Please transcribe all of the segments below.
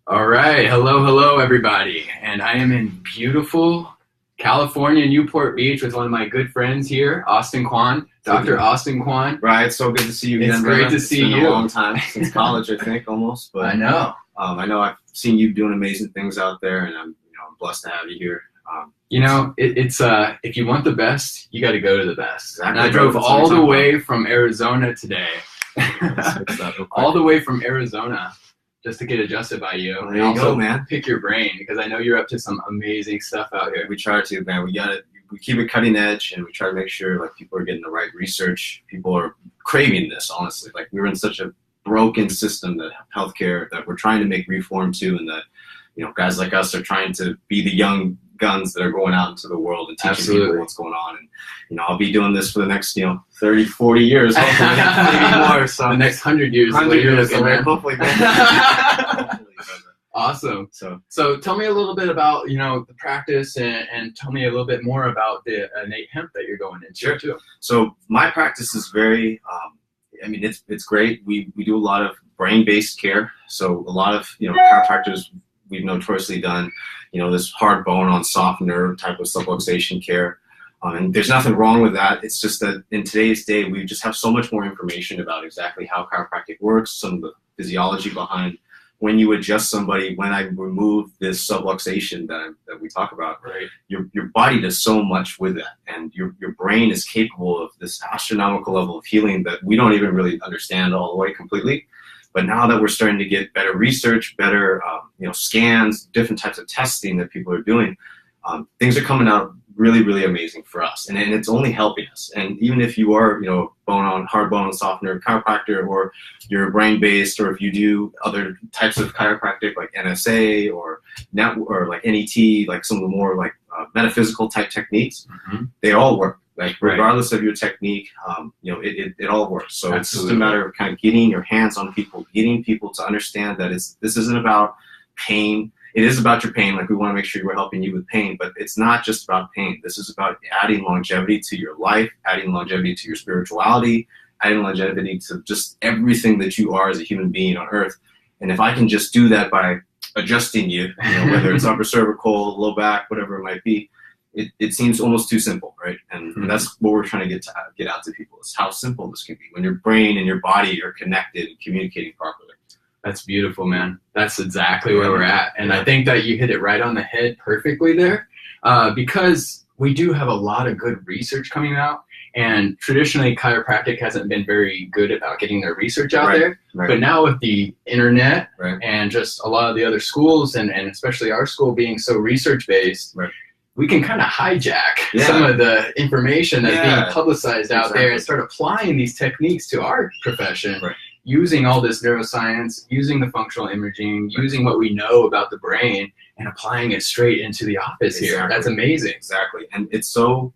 All right, hello everybody, and I am in beautiful California, Newport Beach with one of my good friends here, Austin Quon, Dr. Austin Quon. Right, it's so good to see you again. It's great to see you. It's been a long time, since college, I think, almost. But I know. I know I've seen you doing amazing things out there, and I'm blessed to have you here. It's if you want the best, you got to go to the best. Exactly. And I drove all the way from Arizona today, all the way from Arizona, just to get adjusted by you. There you go, man. Pick your brain, because I know you're up to some amazing stuff out here. We try to, man. We keep it cutting edge, and we try to make sure like people are getting the right research. People are craving this, honestly. Like, we're in such a broken system, that healthcare, that we're trying to make reform to, and that guys like us are trying to be the young guns that are going out into the world and teaching people what's going on. And I'll be doing this for the next 30, 40 years, hopefully, maybe more. So the next 100 years. 100 years, hopefully. Awesome. So tell me a little bit about the practice, and tell me a little bit more about the innate hemp that you're going into. Sure. Too. So my practice is very, it's great. We do a lot of brain-based care. So a lot of chiropractors, we've notoriously done this hard bone on soft nerve type of subluxation care. And there's nothing wrong with that. It's just that in today's day, we just have so much more information about exactly how chiropractic works, some of the physiology behind when you adjust somebody. When I remove this subluxation that we talk about, right, your body does so much with that, and your brain is capable of this astronomical level of healing that we don't even really understand all the way completely. But now that we're starting to get better research, better scans, different types of testing that people are doing, things are coming out really, really amazing for us, and it's only helping us. And even if you are, hard bone and soft nerve chiropractor, or you're brain based, or if you do other types of chiropractic like NSA or like NET, like some of the more like metaphysical type techniques, they all work. Like, regardless of your technique, it all works. So Absolutely. It's just a matter of kind of getting your hands on people, getting people to understand that this isn't about pain. It is about your pain. Like, we want to make sure we're helping you with pain, but it's not just about pain. This is about adding longevity to your life, adding longevity to your spirituality, adding longevity to just everything that you are as a human being on earth. And if I can just do that by adjusting you, whether it's upper cervical, low back, whatever it might be, it seems almost too simple, right? And that's what we're trying to get out to people, is how simple this can be when your brain and your body are connected and communicating properly. That's beautiful, man. That's exactly where we're at. And I think that you hit it right on the head perfectly there, because we do have a lot of good research coming out. And traditionally, chiropractic hasn't been very good about getting their research out there. Right. But now with the internet and just a lot of the other schools, and especially our school being so research-based, we can kind of hijack some of the information that's being publicized out there and start applying these techniques to our profession. Using all this neuroscience, using the functional imaging, using what we know about the brain, and applying it straight into the office here. That's amazing. Exactly. And it's so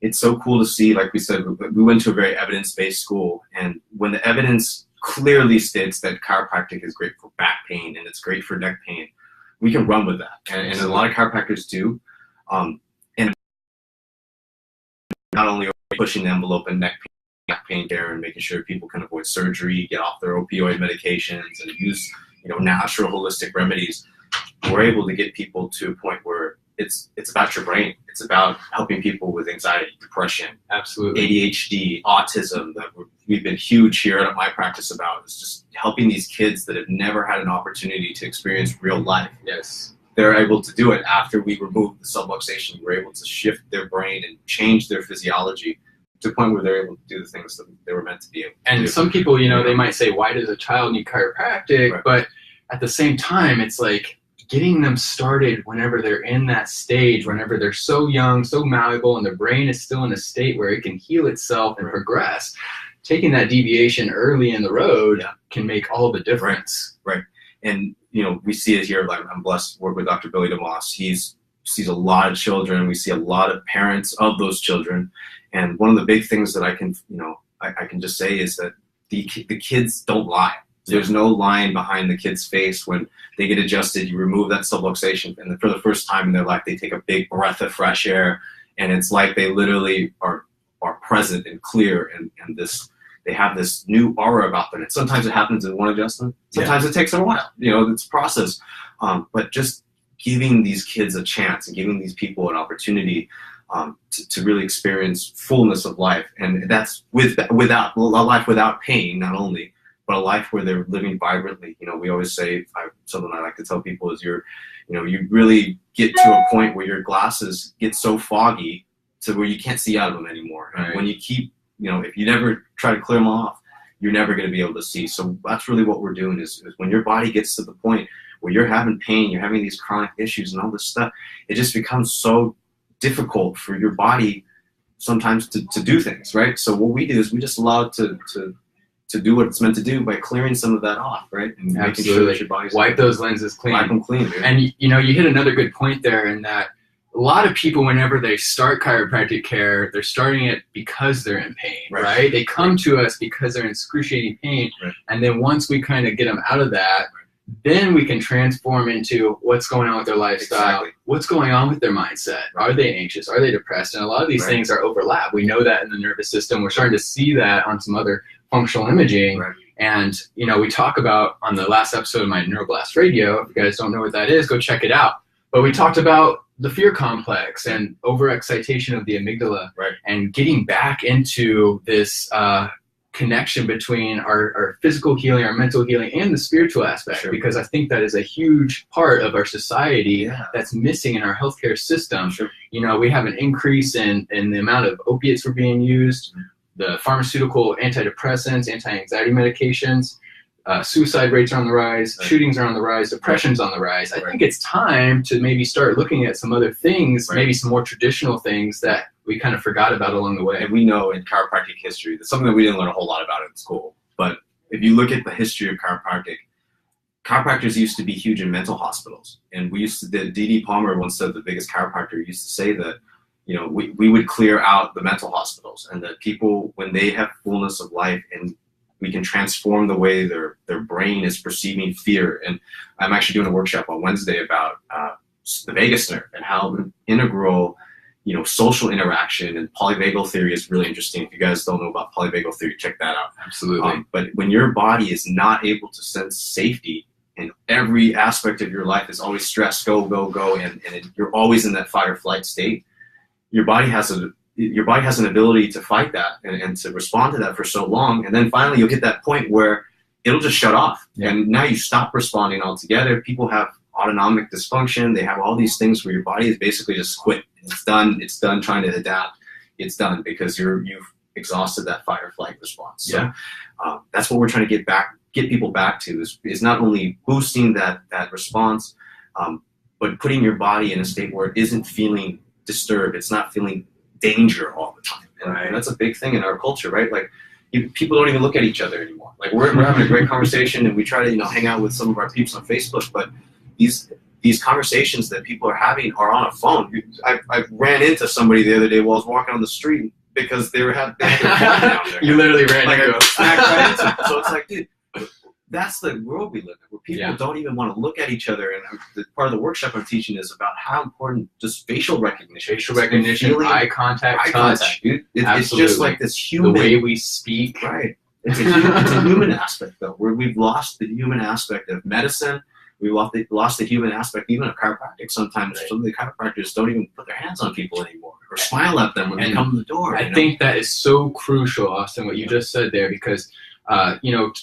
cool to see. Like we said, we went to a very evidence-based school, and when the evidence clearly states that chiropractic is great for back pain and it's great for neck pain, we can run with that. And a lot of chiropractors do. And not only are we pushing the envelope in neck pain care and making sure people can avoid surgery, get off their opioid medications, and use natural holistic remedies, we're able to get people to a point where it's about your brain. It's about helping people with anxiety, depression, ADHD, autism. That we've been huge here at my practice about, is just helping these kids that have never had an opportunity to experience real life. They're able to do it after we remove the subluxation. We're able to shift their brain and change their physiology to the point where they're able to do the things that they were meant to be able to do. And some people, they might say, why does a child need chiropractic? But at the same time, it's like getting them started whenever they're in that stage, whenever they're so young, so malleable, and their brain is still in a state where it can heal itself and progress. Taking that deviation early in the road can make all the difference. And, we see it here. Like, I'm blessed to work with Dr. Billy DeMoss. He sees a lot of children. We see a lot of parents of those children. And one of the big things that I can, I can just say is that the kids don't lie. There's no lying behind the kid's face when they get adjusted. You remove that subluxation, and for the first time in their life, they take a big breath of fresh air, and it's like they literally are present and clear, and they have this new aura about them. And sometimes it happens in one adjustment. Sometimes it takes a while. It's a process. but just giving these kids a chance and giving these people an opportunity to really experience fullness of life. And that's without a life without pain, not only, but a life where they're living vibrantly. You know, we always say, something I like to tell people is you really get to a point where your glasses get so foggy to where you can't see out of them anymore. Right. And when you keep, if you never try to clear them off, you're never going to be able to see. So that's really what we're doing is when your body gets to the point where you're having pain, you're having these chronic issues and all this stuff, it just becomes so difficult for your body sometimes to do things, right? So what we do is we just allow it to do what it's meant to do by clearing some of that off, right? And making sure that your body's wipe those lenses clean. Wipe them clean, dude. And you hit another good point there in that a lot of people, whenever they start chiropractic care, they're starting it because they're in pain, right? They come to us because they're in excruciating pain, and then once we kind of get them out of that, then we can transform into what's going on with their lifestyle, what's going on with their mindset. Are they anxious? Are they depressed? And a lot of these things are overlap. We know that in the nervous system. We're starting to see that on some other functional imaging. And, we talk about on the last episode of my Neuroblast Radio, if you guys don't know what that is, go check it out. But we talked about the fear complex and overexcitation of the amygdala and getting back into this connection between our physical healing, our mental healing, and the spiritual aspect, because I think that is a huge part of our society that's missing in our healthcare system. We have an increase in the amount of opiates we're being used, the pharmaceutical antidepressants, anti-anxiety medications, suicide rates are on the rise, shootings are on the rise, depression's on the rise. I think it's time to maybe start looking at some other things, maybe some more traditional things that we kind of forgot about along the way. And we know in chiropractic history, that's something that we didn't learn a whole lot about in school. But if you look at the history of chiropractic, chiropractors used to be huge in mental hospitals. And D.D. Palmer, once said, the biggest chiropractor, used to say that, we would clear out the mental hospitals, and that people, when they have fullness of life and we can transform the way their brain is perceiving fear. And I'm actually doing a workshop on Wednesday about the vagus nerve and how integral, social interaction and polyvagal theory is really interesting. If you guys don't know about polyvagal theory, check that out. Absolutely. But when your body is not able to sense safety, and every aspect of your life is always stress, go, go, go, and you're always in that fight or flight state, your body has an ability to fight that and to respond to that for so long. And then finally you'll get that point where it'll just shut off. And now you stop responding altogether. People have autonomic dysfunction. They have all these things where your body is basically just quit. It's done. It's done trying to adapt. It's done because you've exhausted that fight or flight response. So that's what we're trying to get people back to is not only boosting that response, but putting your body in a state where it isn't feeling disturbed. It's not feeling danger all the time. And that's a big thing in our culture, right? Like people don't even look at each other anymore. Like we're having a great conversation and we try to, hang out with some of our peeps on Facebook, but these conversations that people are having are on a phone. I ran into somebody the other day while I was walking on the street because they had their phone down there. You literally ran into them. Right into them. So it's like, dude, that's the world we live in, where people don't even want to look at each other. And part of the workshop I'm teaching is about how important just facial recognition, eye contact, touch. Dude. It's just like this human. The way we speak. Right. It's a human aspect, though, where we've lost the human aspect of medicine. We lost the human aspect even of chiropractic. Sometimes some of the chiropractors don't even put their hands on people anymore or smile at them when they come to the door. I think that is so crucial, Austin, what you just said there, because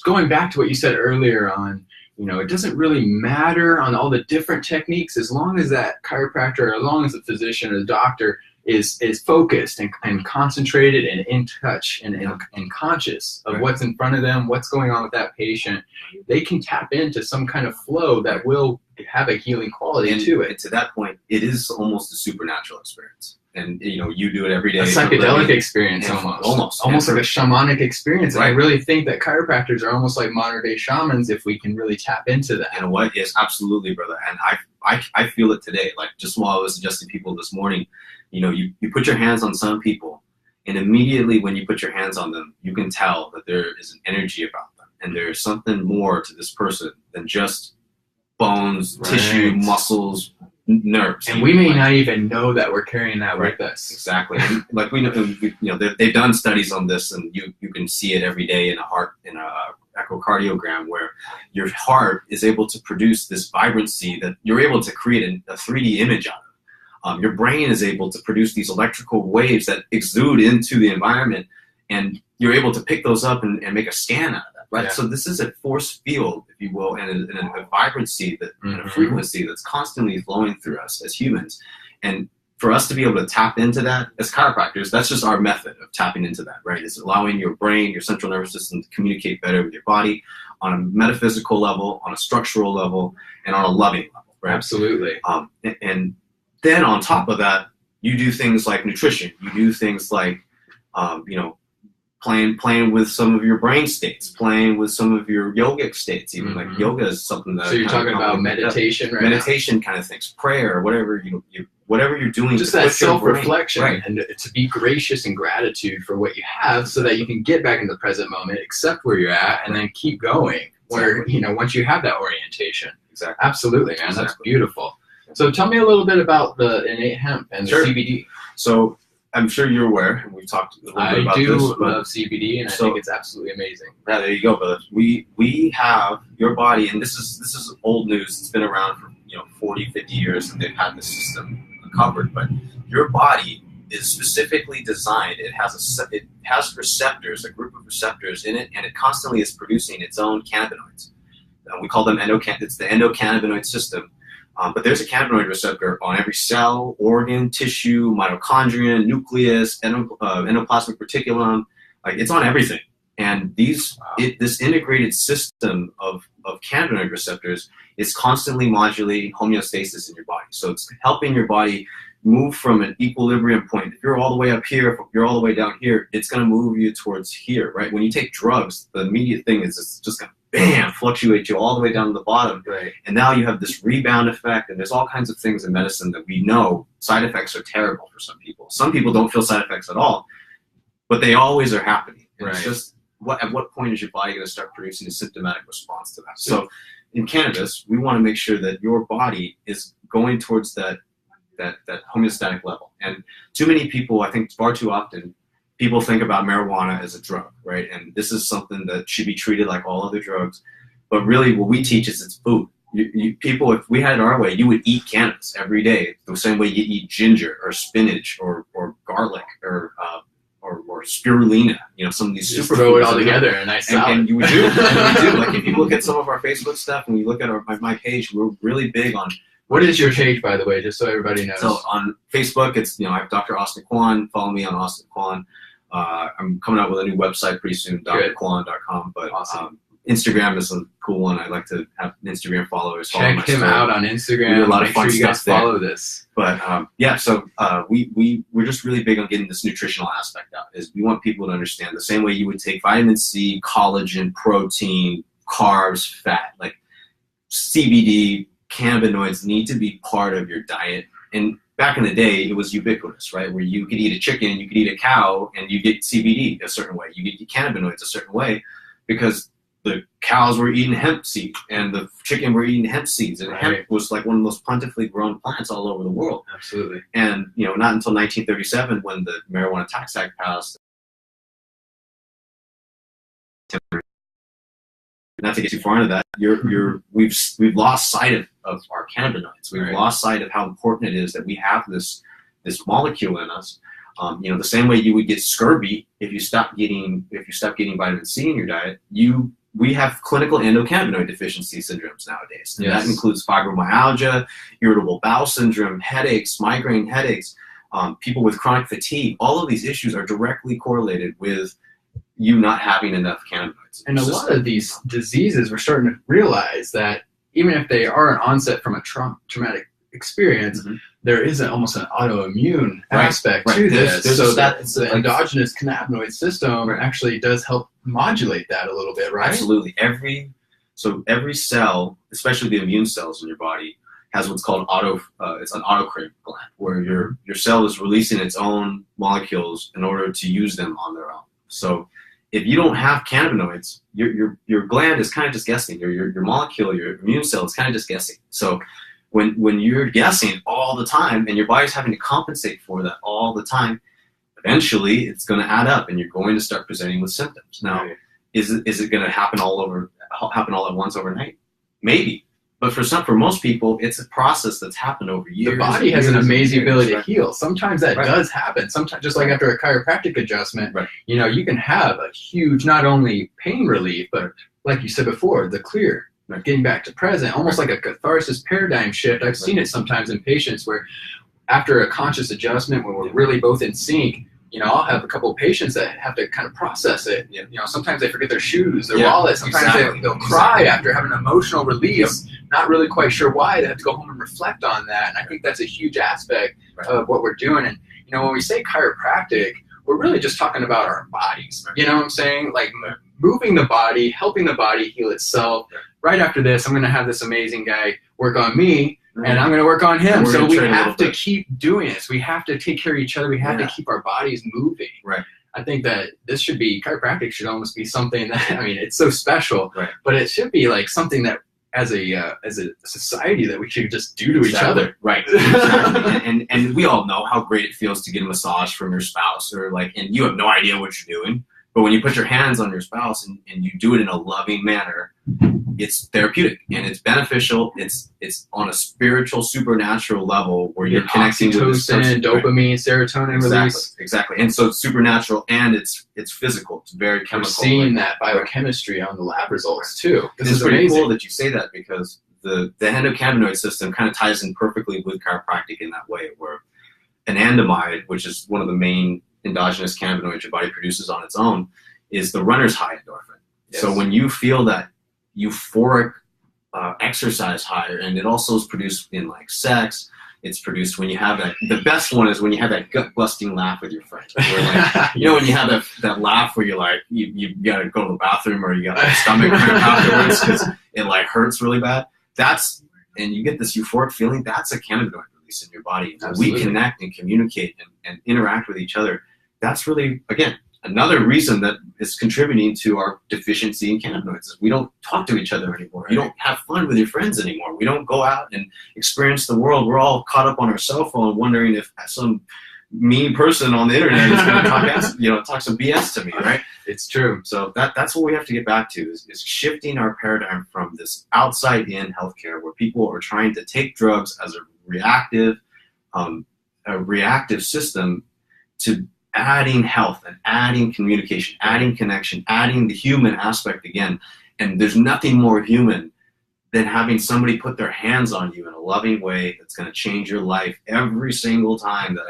going back to what you said earlier on, it doesn't really matter on all the different techniques as long as that chiropractor, or as long as the physician or the doctor is focused and concentrated and in touch and conscious of what's in front of them, what's going on with that patient. They can tap into some kind of flow that will have a healing quality to it. And to that point, it is almost a supernatural experience. And you do it every day. A psychedelic experience, almost like a shamanic experience. And I really think that chiropractors are almost like modern day shamans if we can really tap into that. You know what? Yes, absolutely, brother. And I feel it today. Like just while I was adjusting people this morning, you put your hands on some people, and immediately when you put your hands on them, you can tell that there is an energy about them, and there's something more to this person than just bones, tissue, muscles, nerves. And we may not even know that we're carrying that with us. Exactly. And like we know, they've done studies on this, and you can see it every day in a echocardiogram, where your heart is able to produce this vibrancy that you're able to create a 3D image out of. Your brain is able to produce these electrical waves that exude into the environment, and you're able to pick those up and make a scan out of that, right? Yeah. So this is a force field, if you will, and a vibrancy and a frequency that's constantly flowing through us as humans. And for us to be able to tap into that as chiropractors, that's just our method of tapping into that, right? It's allowing your brain, your central nervous system to communicate better with your body on a metaphysical level, on a structural level, and on a loving level, right? Absolutely. And then on top of that, you do things like nutrition. You do things like, playing with some of your brain states, playing with some of your yogic states, even like yoga is something that. So you're talking about meditation, right? Meditation kind of things, prayer, whatever whatever you're doing. Just that self-reflection, right? And to be gracious and gratitude for what you have, so that you can get back into the present moment, accept where you're at, and then keep going. Where once you have that orientation. Exactly. Absolutely, man. Exactly. That's beautiful. So tell me a little bit about the innate hemp and the CBD. So I'm sure you're aware, and we've talked a little bit about this. I do love CBD, and I think it's absolutely amazing. Yeah, there you go, brother. We have your body, and this is old news. It's been around for 40, 50 years, and they've had this system covered. But your body is specifically designed. It has receptors, a group of receptors in it, and it constantly is producing its own cannabinoids. We call them it's the endocannabinoid system. But there's a cannabinoid receptor on every cell, organ, tissue, mitochondria, nucleus, endoplasmic reticulum. Like, it's on everything. And this integrated system of cannabinoid receptors is constantly modulating homeostasis in your body. So it's helping your body move from an equilibrium point. If you're all the way up here, if you're all the way down here, it's going to move you towards here, right? When you take drugs, the immediate thing is it's just going to fluctuate you all the way down to the bottom. Right. And now you have this rebound effect, and there's all kinds of things in medicine that we know side effects are terrible for some people. Some people don't feel side effects at all, but they always are happening. And It's just at what point is your body going to start producing a symptomatic response to that? So in cannabis, we want to make sure that your body is going towards that homeostatic level. And too many people, I think far too often, people think about marijuana as a drug, right? And this is something that should be treated like all other drugs. But really what we teach is it's food. People, if we had it our way, you would eat cannabis every day, the same way you eat ginger or spinach or garlic or spirulina, some of these superfoods. Just throw it all together in a nice salad. And you do. And we do. Like, if you look at some of our Facebook stuff and we look at my page, we're really big on. What is your page, by the way, just so everybody knows? So on Facebook, it's, I have Dr. Austin Quon. Follow me on Austin Quon. I'm coming out with a new website pretty soon, drquon.com. But awesome. Instagram is a cool one. I like to have Instagram followers. Check him out on Instagram. We do a lot of fun stuff. You guys follow there. This. But so we're just really big on getting this nutritional aspect out. Is we want people to understand the same way you would take vitamin C, collagen, protein, carbs, fat, like CBD, cannabinoids need to be part of your diet. And back in the day, it was ubiquitous, right? Where you could eat a chicken, you could eat a cow, and you get CBD a certain way. You get your cannabinoids a certain way, because the cows were eating hemp seed and the chicken were eating hemp seeds, and hemp was like one of the most plentifully grown plants all over the world. Absolutely. And not until 1937, when the Marijuana Tax Act passed. Not to get too far into that, we've lost sight of our cannabinoids. We've lost sight of how important it is that we have this molecule in us. The same way you would get scurvy if you stop getting vitamin C in your diet. We have clinical endocannabinoid deficiency syndromes nowadays. And that includes fibromyalgia, irritable bowel syndrome, headaches, migraine headaches, people with chronic fatigue. All of these issues are directly correlated with you not having enough cannabinoids. And a lot of these diseases, we're starting to realize that even if they are an onset from a traumatic experience, there is almost an autoimmune aspect to this. That's the endogenous cannabinoid system actually does help modulate that a little bit, right? Absolutely. Every cell, especially the immune cells in your body, has what's called it's an autocrine gland, where your cell is releasing its own molecules in order to use them on their own. So if you don't have cannabinoids, your gland is kind of just guessing. Your molecule, your immune cell is kind of just guessing. So when you're guessing all the time and your body's having to compensate for that all the time, eventually it's going to add up and you're going to start presenting with symptoms. Now, Is it going to happen all at once overnight? Maybe. But for most people, it's a process that's happened over years. The body has an amazing ability to heal. Sometimes that does happen. Sometimes, just like after a chiropractic adjustment, you know, you can have a huge, not only pain relief, but like you said before, the clear, getting back to present, almost like a catharsis paradigm shift. I've seen it sometimes in patients where after a conscious adjustment, when we're really both in sync, you know, I'll have a couple of patients that have to kind of process it. You know, sometimes they forget their shoes, their wallet. Sometimes they'll cry after having an emotional release, not really quite sure why. They have to go home and reflect on that. And I think that's a huge aspect of what we're doing. And, you know, when we say chiropractic, we're really just talking about our bodies. You know what I'm saying? Like moving the body, helping the body heal itself. Right after this, I'm going to have this amazing guy work on me. And I'm going to work on him. So we have to keep doing this. We have to take care of each other. We have to keep our bodies moving. I think that chiropractic should almost be something that, I mean, it's so special, but it should be like something that as a society that we should just do to each other. Exactly. And we all know how great it feels to get a massage from your spouse, or like, and you have no idea what you're doing. But when you put your hands on your spouse and you do it in a loving manner, it's therapeutic and it's beneficial. It's on a spiritual, supernatural level where you're connecting with this person. Dopamine, serotonin release. Exactly. And so it's supernatural and it's physical. It's very chemical. We're seeing that biochemistry on the lab results too. This is pretty cool that you say that, because the endocannabinoid system kind of ties in perfectly with chiropractic in that way, where anandamide, which is one of the main endogenous cannabinoids your body produces on its own, is the runner's high endorphin. So when you feel that euphoric exercise high, and it also is produced in like sex, it's produced when you have that, the best one is when you have that gut busting laugh with your friends, where like, you know, when you have that laugh where you're like, you gotta go to the bathroom, or you got like stomach cramp afterwards because it like hurts really bad. And you get this euphoric feeling, that's a cannabinoid release in your body. We connect and communicate and interact with each other. That's really, again, another reason that is contributing to our deficiency in cannabinoids. Is we don't talk to each other anymore. You don't have fun with your friends anymore. We don't go out and experience the world. We're all caught up on our cell phone wondering if some mean person on the internet is going to talk some BS to me, right? It's true. So that's what we have to get back to, is shifting our paradigm from this outside-in healthcare where people are trying to take drugs as a reactive system, to adding health and adding communication, adding connection, adding the human aspect again. And there's nothing more human than having somebody put their hands on you in a loving way that's going to change your life every single time that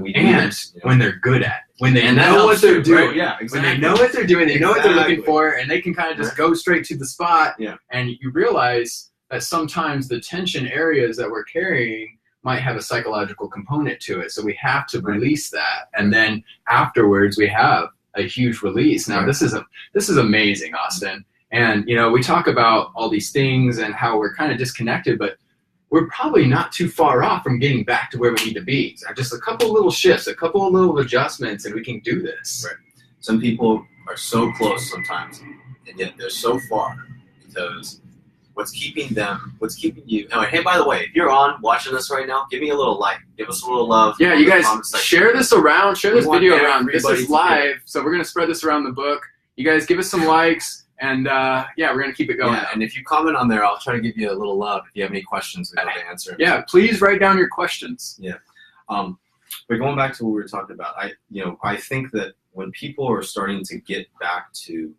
we do this. When they're good at it. When they know what they're doing. When they know what they're doing, they know what they're looking for, and they can kind of just go straight to the spot. And you realize that sometimes the tension areas that we're carrying might have a psychological component to it. So we have to release that. And then afterwards we have a huge release. Now this is amazing, Austin. And you know, we talk about all these things and how we're kind of disconnected, but we're probably not too far off from getting back to where we need to be. So just a couple little shifts, a couple of little adjustments, and we can do this. Some people are so close sometimes, and yet they're so far, because what's keeping you. Oh, hey, by the way, if you're watching this right now, give me a little like, give us a little love. Yeah, you guys share this around, share this video around. This is live, so we're going to spread this around the book. You guys give us some likes, and yeah, we're going to keep it going. And if you comment on there, I'll try to give you a little love. If you have any questions, we'd love to answer. Yeah, please write down your questions. But going back to what we were talking about, I think that when people are starting to get back to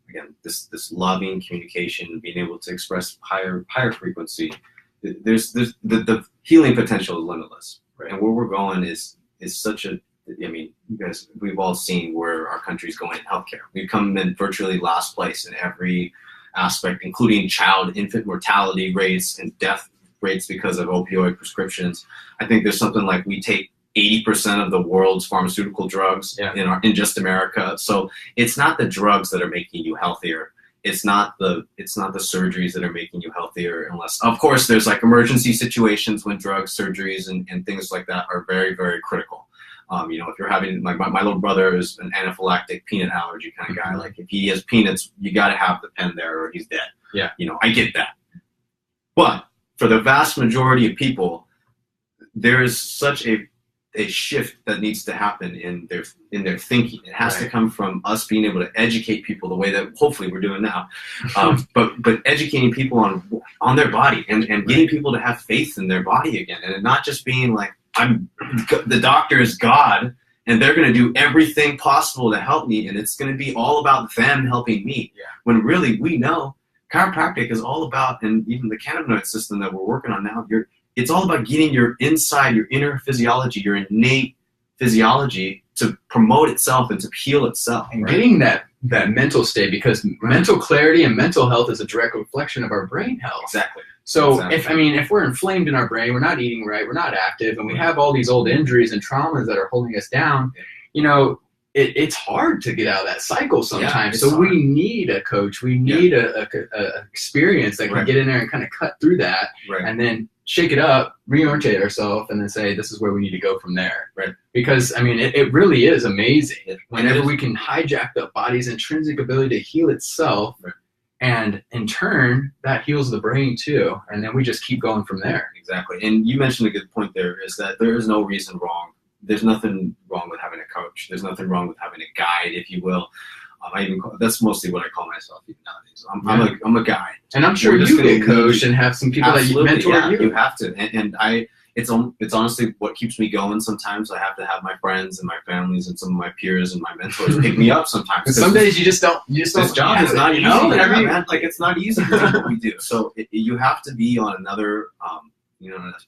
again, this loving communication, being able to express higher frequency, there's the healing potential is limitless, and where we're going is such a, I mean, you guys, we've all seen where our country's going in healthcare. We've come in virtually last place in every aspect, including infant mortality rates and death rates because of opioid prescriptions. I think there's something like we take 80% of the world's pharmaceutical drugs in just America. So it's not the drugs that are making you healthier. It's not the surgeries that are making you healthier, unless, of course, there's like emergency situations when drugs, surgeries, and things like that are very, very critical. If you're having, my little brother is an anaphylactic peanut allergy kind of guy. Like if he has peanuts, you got to have the pen there or he's dead. I get that. But for the vast majority of people, there is such a a shift that needs to happen in their thinking. It has to come from us being able to educate people the way that hopefully we're doing now, but educating people on their body and getting people to have faith in their body again, and not just being like, the doctor is God and they're going to do everything possible to help me, and it's going to be all about them helping me. When really we know chiropractic is all about, and even the cannabinoid system that we're working on now, it's all about getting your inner physiology, your innate physiology to promote itself and to heal itself. And getting that mental state, because mental clarity and mental health is a direct reflection of our brain health. Exactly. So if we're inflamed in our brain, we're not eating right, we're not active, and we have all these old injuries and traumas that are holding us down, it's hard to get out of that cycle sometimes. So we need a coach. We need a experience that can get in there and kind of cut through that, and then shake it up, reorientate ourselves, and then say, this is where we need to go from there. Because, it really is amazing whenever we can hijack the body's intrinsic ability to heal itself, and in turn, that heals the brain too. And then we just keep going from there. Exactly. And you mentioned a good point there, is that there is no reason wrong. There's nothing wrong with having a coach. There's nothing wrong with having a guide, if you will. That's mostly what I call myself even nowadays. I'm a guide, and I'm sure you get coached and have some people that you mentor. You have to, and it's honestly what keeps me going. Sometimes I have to have my friends and my families and some of my peers and my mentors pick me up. Sometimes some days you just don't. This job is not easy. Man. Like, it's not easy to do what we do. So you have to be on another, a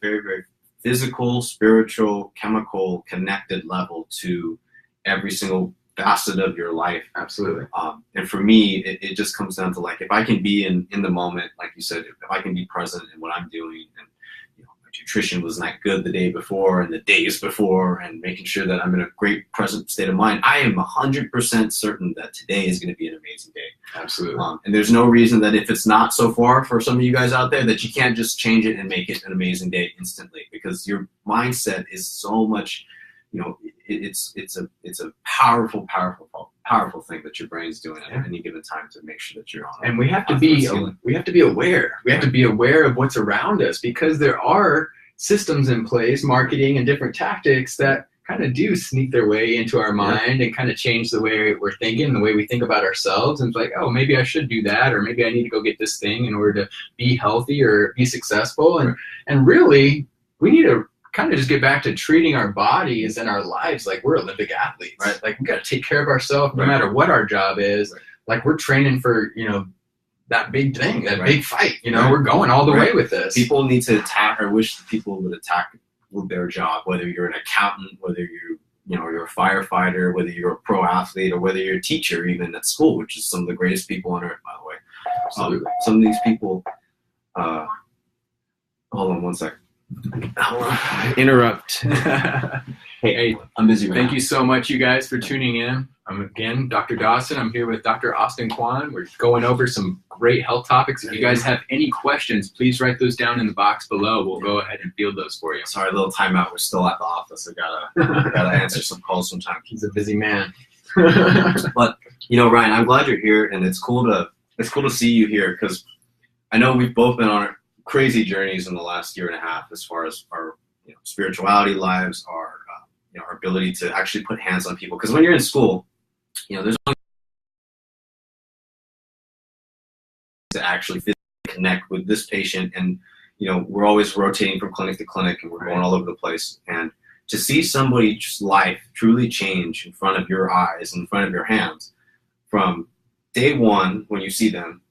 very, very physical, spiritual, chemical, connected level to every single facet of your life. Absolutely. And for me, it just comes down to, like, if I can be in the moment, like you said, if I can be present in what I'm doing, and my nutrition was not good the day before and the days before, and making sure that I'm in a great present state of mind, I am 100% certain that today is going to be an amazing day. Absolutely. And there's no reason that if it's not so far for some of you guys out there, that you can't just change it and make it an amazing day instantly, because your mindset is so much, it's a powerful thing that your brain's doing at any given time to make sure that you're on. And we have to be aware. We have to be aware of what's around us, because there are systems in place, marketing and different tactics that kind of do sneak their way into our mind and kind of change the way we're thinking, the way we think about ourselves. And it's like, oh, maybe I should do that, or maybe I need to go get this thing in order to be healthy or be successful. And really, we need to kind of just get back to treating our bodies and our lives like we're Olympic athletes. Like, we got to take care of ourselves no matter what our job is. Like, we're training for, that big thing, that big fight. We're going all the way with this. People need to attack, or wish that people would attack their job, whether you're an accountant, whether you're a firefighter, whether you're a pro athlete, or whether you're a teacher even at school, which is some of the greatest people on earth, by the way. Some of these people, hold on one second. Interrupt. Hey, I'm busy right now. Thank you so much, you guys, for tuning in. I'm again Dr. Dawson. I'm here with Dr. Austin Quon. We're going over some great health topics. If you guys have any questions, please write those down in the box below. We'll go ahead and field those for you. Sorry, a little timeout. We're still at the office. I gotta answer some calls sometimes. He's a busy man. But Ryan, I'm glad you're here, and it's cool to see you here, because I know we've both been on crazy journeys in the last year and a half, as far as our spirituality lives, our ability to actually put hands on people. Because when you're in school, there's only to actually physically connect with this patient, and we're always rotating from clinic to clinic, and we're going all over the place. And to see somebody's life truly change in front of your eyes, in front of your hands, from day one when you see them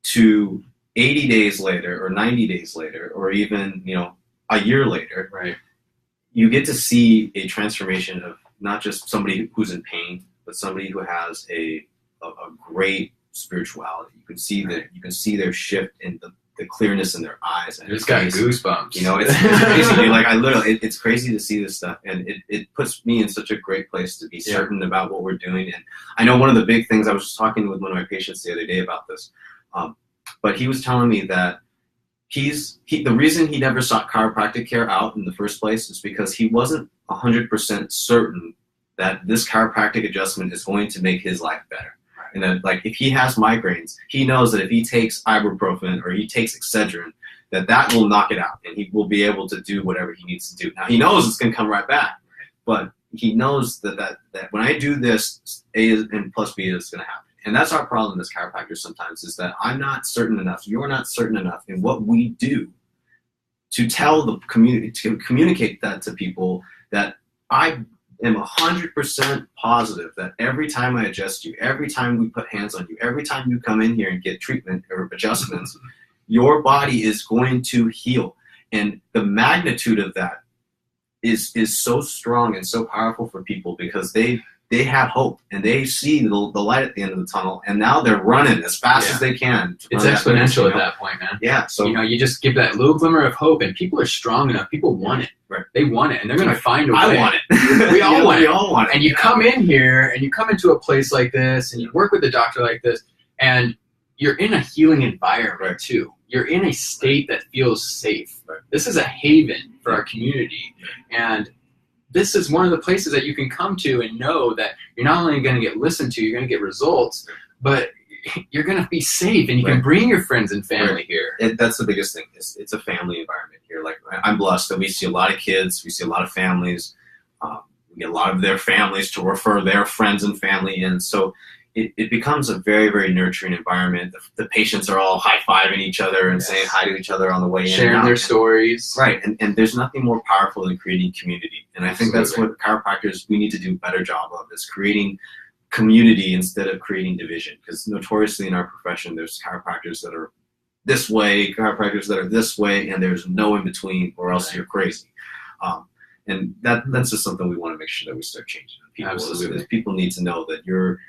to 80 days later, or 90 days later, or even a year later, you get to see a transformation of not just somebody who's in pain, but somebody who has a great spirituality. You can see that. You can see their shift in the clearness in their eyes. And it's got goosebumps. It's crazy. Dude. Like, it's crazy to see this stuff, and it puts me in such a great place to be certain about what we're doing. And I know one of the big things, I was just talking with one of my patients the other day about this, but he was telling me that the reason he never sought chiropractic care out in the first place is because he wasn't 100% certain that this chiropractic adjustment is going to make his life better. And that, like, if he has migraines, he knows that if he takes ibuprofen or he takes Excedrin, that will knock it out, and he will be able to do whatever he needs to do. Now, he knows it's going to come right back, but he knows that when I do this, A is, and plus B is going to happen. And that's our problem as chiropractors sometimes, is that I'm not certain enough, you're not certain enough in what we do to tell the community, to communicate that to people, that I am 100% positive that every time I adjust you, every time we put hands on you, every time you come in here and get treatment or adjustments, your body is going to heal. And the magnitude of that is so strong and so powerful for people, because they have hope and they see the light at the end of the tunnel, and now they're running as fast as they can. It's exponential at that point, man. Yeah. So you just give that little glimmer of hope, and people are strong enough. People want it. Right. They want it, and they're going to find a way. I want it. We all want it. We all want it. And you come in here, and you come into a place like this, and you work with a doctor like this, and you're in a healing environment too. You're in a state that feels safe. Right. This is a haven for our community, and this is one of the places that you can come to and know that you're not only going to get listened to, you're going to get results, but you're going to be safe, and you can bring your friends and family here. That's the biggest thing. It's a family environment here. Like, I'm blessed that we see a lot of kids, we see a lot of families, we get a lot of their families to refer their friends and family in. So it becomes a very, very nurturing environment. The patients are all high-fiving each other and saying hi to each other on the way in. Sharing their stories. Right, and there's nothing more powerful than creating community. And I think that's what chiropractors, we need to do a better job of, is creating community instead of creating division. Because notoriously in our profession, there's chiropractors that are this way, chiropractors that are this way, and there's no in between, or else you're crazy. And that's just something we want to make sure that we start changing. People, people need to know that you're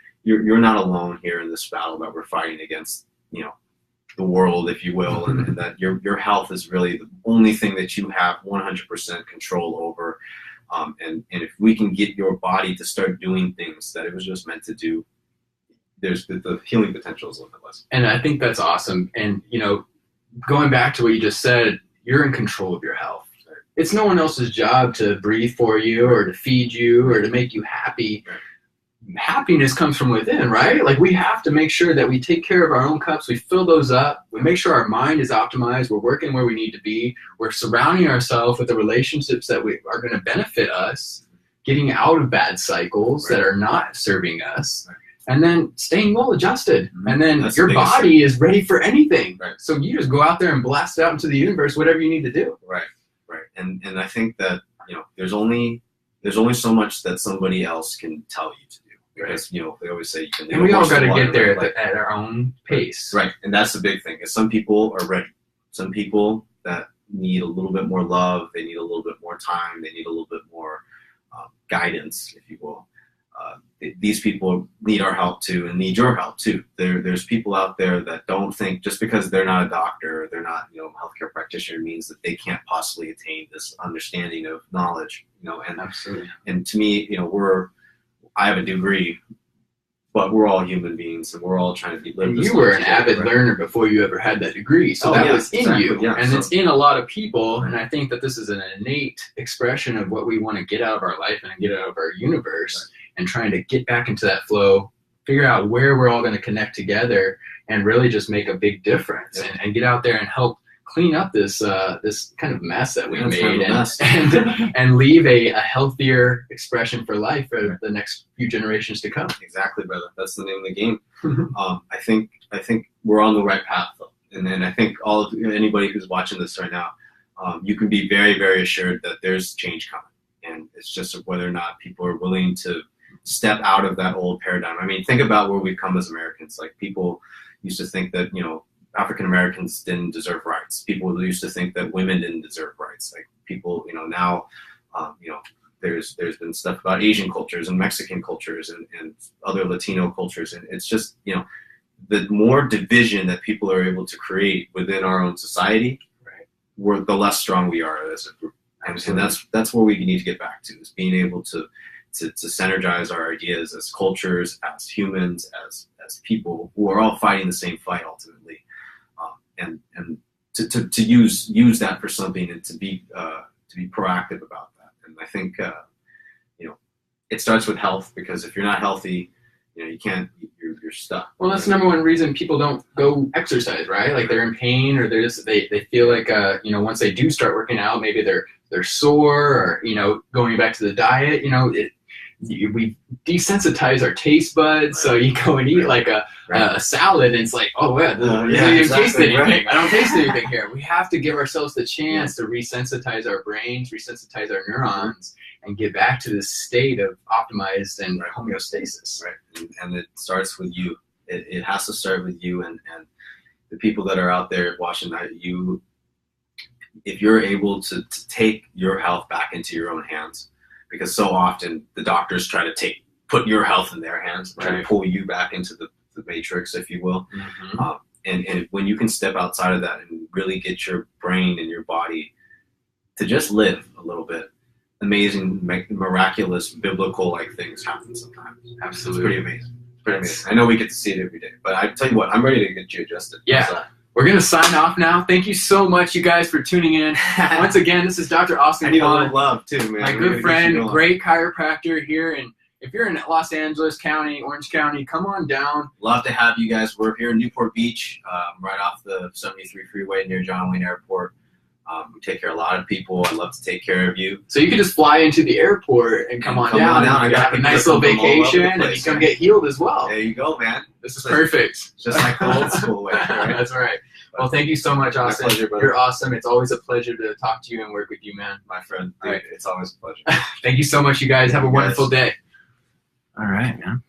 not alone here in this battle that we're fighting against, the world, if you will, and that your health is really the only thing that you have 100% control over. And if we can get your body to start doing things that it was just meant to do, there's the healing potential is limitless. And I think that's awesome. And, going back to what you just said, you're in control of your health. It's no one else's job to breathe for you or to feed you or to make you happy. Happiness comes from within, right? Like, we have to make sure that we take care of our own cups. We fill those up. We make sure our mind is optimized. We're working where we need to be. We're surrounding ourselves with the relationships that are going to benefit us, getting out of bad cycles that are not serving us, and then staying well adjusted. And then your body is ready for anything. So you just go out there and blast it out into the universe, whatever you need to do. Right. And I think that, there's only so much that somebody else can tell you to do. Because, they always say you can leave. And we all got to get there at our own pace. Right. And that's the big thing, is some people are ready. Some people that need a little bit more love, they need a little bit more time, they need a little bit more guidance, if you will. These people need our help too, and need your help too. There's people out there that don't think just because they're not a doctor, they're not, a healthcare practitioner, means that they can't possibly attain this understanding of knowledge, and absolutely. And to me, I have a degree, but we're all human beings, and we're all trying to live this. You were an avid learner before you ever had that degree, so that was in you, and it's in a lot of people. And I think that this is an innate expression of what we want to get out of our life and get out of our universe, and trying to get back into that flow, figure out where we're all going to connect together, and really just make a big difference, and get out there and help clean up this kind of mess that we made, and leave a healthier expression for life for the next few generations to come. Exactly, brother. That's the name of the game. I think we're on the right path, though. And then I think anybody who's watching this right now, you can be very, very assured that there's change coming. And it's just whether or not people are willing to step out of that old paradigm. I mean, think about where we've come as Americans. Like, people used to think that, African Americans didn't deserve rights. People used to think that women didn't deserve rights. Like, people, now, there's been stuff about Asian cultures and Mexican cultures and other Latino cultures, and it's just, the more division that people are able to create within our own society, the less strong we are as a group. And that's where we need to get back to, is being able to synergize our ideas as cultures, as humans, as people who are all fighting the same fight ultimately. And to use that for something, and to be proactive about that. And I think it starts with health, because if you're not healthy, you can't. You're stuck. Well, that's the number one reason people don't go exercise, right? Like, they're in pain, or they feel like once they do start working out, maybe they're they're sore, or, you know, going back to the diet, you know, we desensitize our taste buds. So you go and eat like a salad, and it's like, oh yeah, I don't taste anything. Right. I don't taste anything here. We have to give ourselves the chance to resensitize our brains, resensitize our neurons, and get back to this state of optimized and homeostasis. Right, and it starts with you. It has to start with you, and the people that are out there watching that. If you're able to take your health back into your own hands, because so often the doctors try to put your health in their hands, try to pull you back into the matrix, if you will. And when you can step outside of that and really get your brain and your body to just live a little bit, amazing, miraculous, biblical-like things happen sometimes. Absolutely. It's pretty amazing. It's pretty amazing. I know we get to see it every day, but I tell you what, I'm ready to get you adjusted. Yeah. We're going to sign off now. Thank you so much, you guys, for tuning in. Once again, this is Dr. Austin Quon. I need a little love, too, man. My good friend, great chiropractor here. And if you're in Los Angeles County, Orange County, come on down. Love to have you guys. We're here in Newport Beach, right off the 73 freeway near John Wayne Airport. We take care of a lot of people. I'd love to take care of you. So you can just fly into the airport and come on down. I got have a nice little vacation, and you come get healed as well. There you go, man. This is perfect. Just like the old school way. Right? That's right. Well, thank you so much, Austin. My pleasure, brother. You're awesome. It's always a pleasure to talk to you and work with you, man. My friend. Dude, it's always a pleasure. Thank you so much, you guys. Have a wonderful day. All right, man.